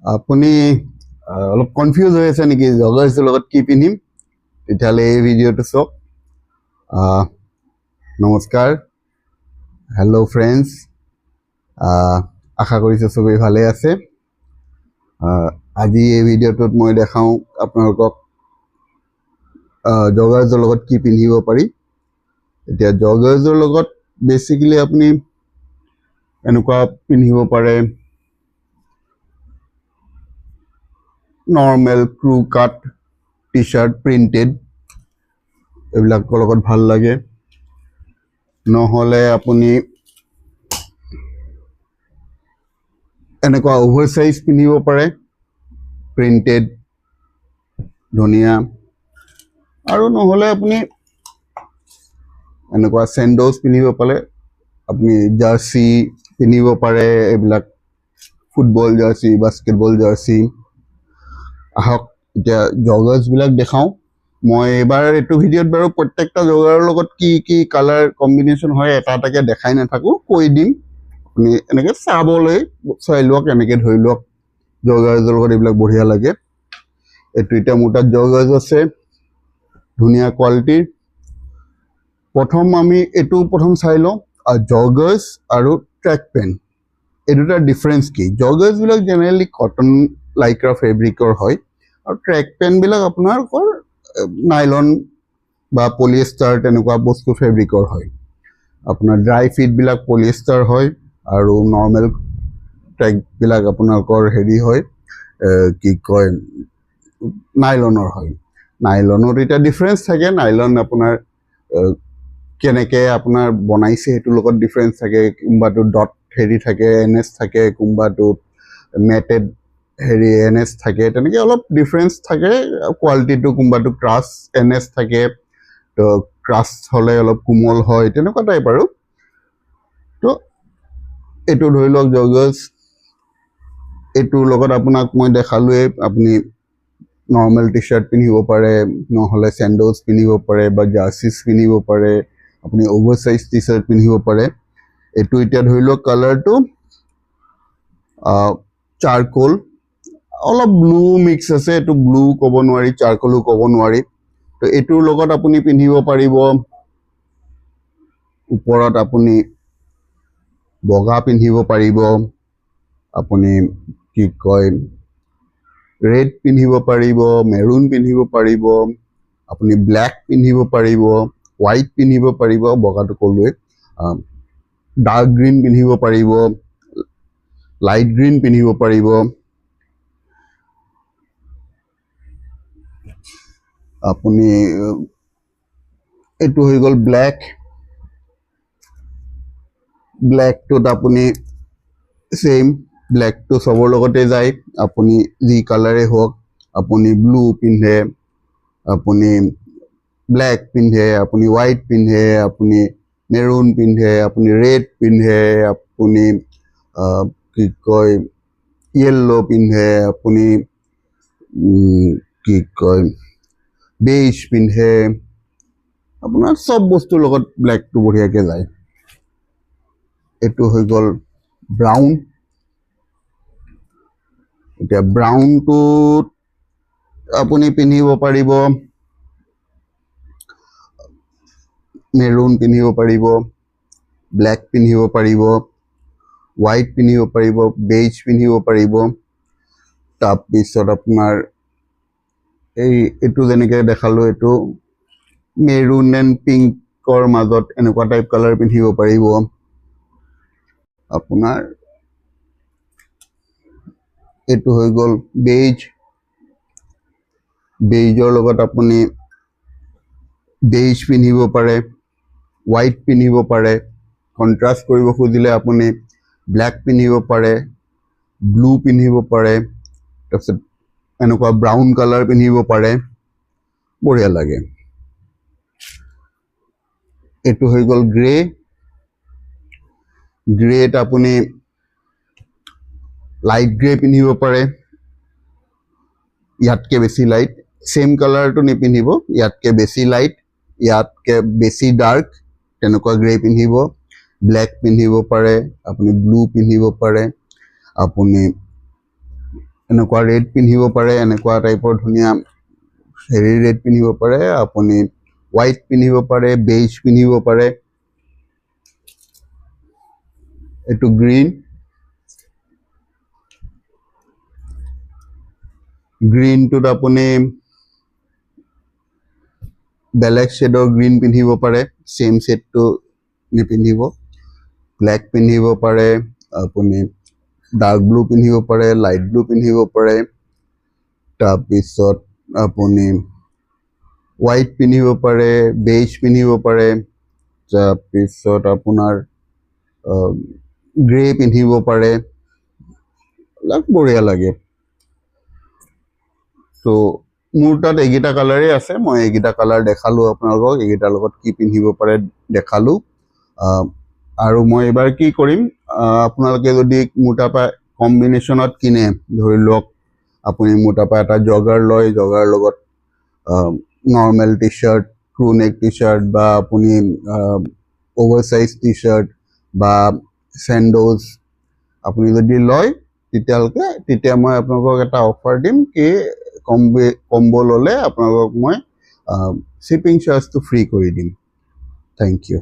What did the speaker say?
আপুনি অলপ কনফিউজ হৈ আছে নেকি জগাৰ্ছৰ লগত কি পিন্ধিম তেতিয়াহ'লে এই ভিডিঅ'টো চাওক নমস্কাৰ হেল্ল' ফ্ৰেণ্ডছ আশা কৰিছোঁ চবেই ভালে আছে আজি এই ভিডিঅ'টোত মই দেখাওঁ আপোনালোকক জগাৰ্ছৰ লগত কি পিন্ধিব পাৰি এতিয়া জগাৰ্ছৰ লগত বেচিকেলি আপুনি এনেকুৱা পিন্ধিব পাৰে নৰ্মেল ক্ৰু কাট টি চাৰ্ট প্ৰিণ্টেড এইবিলাকৰ লগত ভাল লাগে নহ'লে আপুনি এনেকুৱা অভাৰ সাইজ পিন্ধিব পাৰে প্ৰিণ্টেড ধুনীয়া আৰু নহ'লে আপুনি এনেকুৱা চেণ্ডোজ পিন্ধিব পাৰে আপুনি জাৰ্চি পিন্ধিব পাৰে এইবিলাক ফুটবল জাৰ্চি বাস্কেটবল জাৰ্চি আহক এতিয়া জগাৰ্ছবিলাক দেখাওঁ মই এবাৰ এইটো ভিডিঅ'ত বাৰু প্ৰত্যেকটা জগাৰৰ লগত কি কি কালাৰ কম্বিনেশ্যন হয় এটা এটাকৈ দেখাই নাথাকোঁ কৈ দিম আপুনি এনেকৈ চাবলৈ চাই লওক এনেকৈ ধৰি লওক জগাৰ্ছৰ লগত এইবিলাক বঢ়িয়া লাগে এইটো এতিয়া মোৰ তাত জগাৰ্ছ আছে ধুনীয়া কোৱালিটিৰ আমি এইটো চাই লওঁ জগাৰ্ছ আৰু ট্ৰেক পেণ্ট এই দুটাৰ ডিফাৰেঞ্চ কি জগাৰ্ছবিলাক জেনেৰেলি কটন লাইক্ৰা ফেব্ৰিকৰ হয় আৰু ট্ৰেক পেণ্টবিলাক আপোনালোকৰ নাইলন বা পলিয়েষ্টাৰ তেনেকুৱা বস্তু ফেব্ৰিকৰ হয় আপোনাৰ ড্ৰাই ফিটবিলাক পলিয়েষ্টাৰ হয় আৰু নৰ্মেল ট্ৰেকবিলাক আপোনালোকৰ হেৰি হয় কি কয় নাইলনৰ হয় নাইলনত এতিয়া ডিফাৰেঞ্চ থাকে নাইলন আপোনাৰ কেনেকৈ আপোনাৰ বনাইছে সেইটোৰ লগত ডিফাৰেঞ্চ থাকে কোনোবাটো ডট হেৰি থাকে NS থাকে কোনোবাটোত মেটেড হেৰি NS থাকে তেনেকৈ অলপ ডিফাৰেঞ্চ থাকে কোৱালিটিটো কোনোবাটো ক্ৰাছ NS থাকে তো ক্ৰাছ হ'লে অলপ কোমল হয় তেনেকুৱা টাইপ আৰু তো এইটো ধৰি লওক জগাৰ্ছ এইটোৰ লগত আপোনাক মই দেখালোৱে আপুনি নৰ্মেল টি চাৰ্ট পিন্ধিব পাৰে নহ'লে চেণ্ডোজ পিন্ধিব পাৰে বা জাৰ্চিছ পিন্ধিব পাৰে আপুনি অভাৰ সাইজ টি চাৰ্ট পিন্ধিব পাৰে এইটো এতিয়া ধৰি লওক কালাৰটো চাৰকোল অলপ ব্লু মিক্স আছে এইটো ব্লু ক'ব নোৱাৰি চাৰকোলো ক'ব নোৱাৰি তো এইটোৰ লগত আপুনি পিন্ধিব পাৰিব ওপৰত আপুনি বগা পিন্ধিব পাৰিব আপুনি কি কয় ৰেড পিন্ধিব পাৰিব মেৰুন পিন্ধিব পাৰিব আপুনি ব্লেক পিন্ধিব পাৰিব হোৱাইট পিন্ধিব পাৰিব বগাটো ক'লোৱে ডাৰ্ক গ্ৰীণ পিন্ধিব পাৰিব লাইট গ্ৰীণ পিন্ধিব পাৰিব আপুনি এইটো হৈ গ'ল ব্লেকটোত আপুনি সেম ব্লেকটো চবৰ লগতে যায় আপুনি যি কালাৰে হওক আপুনি ব্লু পিন্ধে আপুনি ব্লেক পিন্ধে আপুনি হোৱাইট পিন্ধে আপুনি মেৰুন পিন্ধে আপুনি ৰেড পিন্ধে আপুনি কি কয় য়েল্লো পিন্ধে আপুনি কি কয় বেইজ পিন্ধে আপোনাৰ চব বস্তুৰ লগত ব্লেকটো বঢ়িয়াকৈ যায় এইটো হৈ গ'ল ব্ৰাউন এতিয়া ব্ৰাউনটোত আপুনি পিন্ধিব পাৰিব মেৰুন পিন্ধিব পাৰিব ব্লেক পিন্ধিব পাৰিব হোৱাইট পিন্ধিব পাৰিব বেইজ পিন্ধিব পাৰিব তাৰপিছত আপোনাৰ এইটো যেনেকৈ দেখালোঁ এইটো মেৰুন এণ্ড পিংকৰ মাজত এনেকুৱা টাইপ কালাৰ পিন্ধিব পাৰিব আপোনাৰ এইটো হৈ গ'ল বেইজৰ লগত আপুনি বেইজ পিন্ধিব পাৰে হোৱাইট পিন্ধিব পাৰে কণ্ট্ৰাষ্ট কৰিব খুজিলে আপুনি ব্লেক পিন্ধিব পাৰে ব্লু পিন্ধিব পাৰে তাৰপিছত এনেকুৱা ব্ৰাউন কালাৰ পিন্ধিব পাৰে বঢ়িয়া লাগে এইটো হৈ গ'ল গ্ৰেত আপুনি লাইট গ্ৰে পিন্ধিব পাৰে ইয়াতকৈ বেছি লাইট সেম কালাৰটো নিপিন্ধিব ইয়াতকৈ বেছি লাইট ইয়াতকৈ বেছি ডাৰ্ক তেনেকুৱা গ্ৰে পিন্ধিব ব্লেক পিন্ধিব পাৰে আপুনি ব্লু পিন্ধিব পাৰে আপুনি এনেকুৱা ৰেড পিন্ধিব পাৰে, এনেকুৱা টাইপৰ ধুনীয়া হেৰি ৰেড পিন্ধিব পাৰে, আপুনি হোৱাইট পিন্ধিব পাৰে, বেজ পিন্ধিব পাৰে, এইটো গ্ৰীণ, গ্ৰীণটোত আপুনি বেলেগ শ্বেডৰ গ্ৰীণ পিন্ধিব পাৰে, চেম শ্বেডটো নিপিন্ধিব, ব্লেক পিন্ধিব পাৰে, আপুনি ডাৰ্ক ব্লু পিন্ধিব পাৰে, লাইট ব্লু পিন্ধিব পাৰে, তাৰপিছত আপুনি হোৱাইট পিন্ধিব পাৰে, বেজ পিন্ধিব পাৰে, তাৰপিছত আপোনাৰ গ্ৰে পিন্ধিব পাৰে, বঢ়িয়া লাগে। তো মোৰ তাত এইকেইটা কালাৰেই আছে, মই এইকেইটা কালাৰ দেখালোঁ আপোনালোকক, এইকেইটাৰ লগত কি পিন্ধিব পাৰে দেখালোঁ। আৰু মই এইবাৰ কি কৰিম, আপোনালোকে যদি মোৰ তাৰপৰা কম্বিনেশ্যনত কিনে, ধৰি লওক আপুনি মোৰ তাৰপৰা এটা জগাৰ লয়, জগাৰ লগত নৰ্মেল টি চাৰ্ট, ক্ৰু নেক টি চাৰ্ট, বা আপুনি অভাৰচাইজ টি চাৰ্ট বা চেণ্ডোজ আপুনি যদি লয়, তেতিয়া মই আপোনালোকক এটা অফাৰ দিম কি কম্বো ল'লে আপোনালোকক মই শ্বিপিং চাৰ্জটো ফ্ৰী কৰি দিম। Thank U.